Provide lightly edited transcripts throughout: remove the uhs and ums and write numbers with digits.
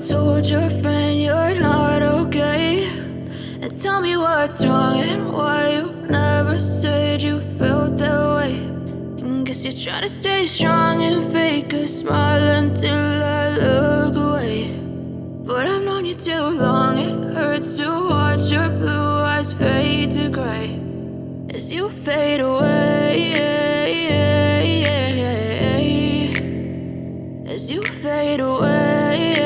told your friend you're not okay, and tell me what's wrong and why you never said you felt that way. And guess you're trying to stay strong and fake a smile until I look away. But I've known you too long, it hurts to watch your blue eyes fade to gray as you fade away, as you fade away.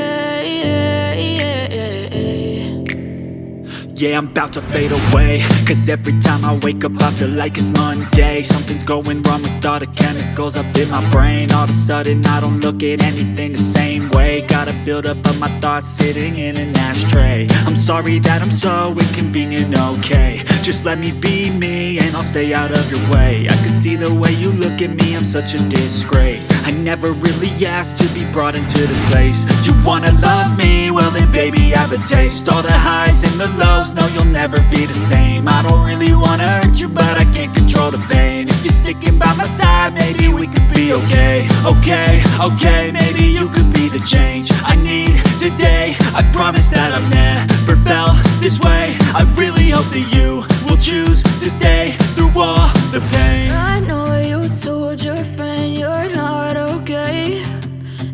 Yeah, I'm about to fade away, cause every time I wake up I feel like it's Monday. Something's going wrong with all the chemicals up in my brain. All of a sudden I don't look at anything the same way. Gotta build up of my thoughts sitting in an ashtray. I'm sorry that I'm so inconvenient, okay. Just let me be me and I'll stay out of your way. I can see the way you look at me, I'm such a disgrace. I never really asked to be brought into this place. You wanna love me? Well then baby have a taste. All the highs and the lows, no you'll never be the same. I don't really wanna hurt you but I can't control the pain. If you're sticking by my side maybe we could be okay. Okay, maybe you could be the change I need today. I promise that I've never felt this way. I really hope that you will choose to stay through all the pain. I know you told your friend you're not okay,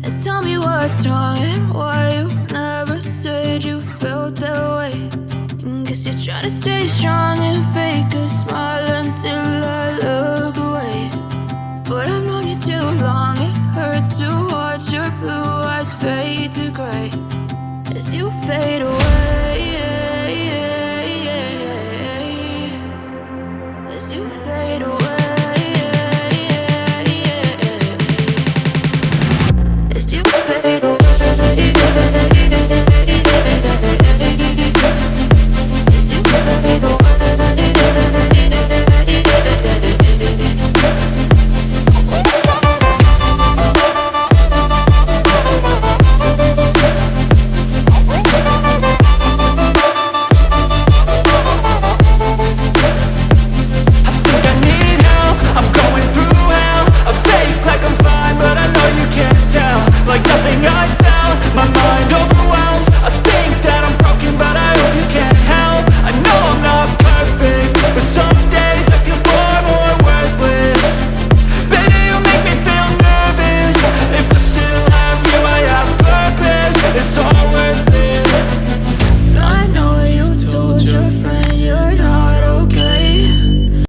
and tell me what's wrong and why you never said you felt that way. And guess you're trying to stay strong and fake a smile until I look away.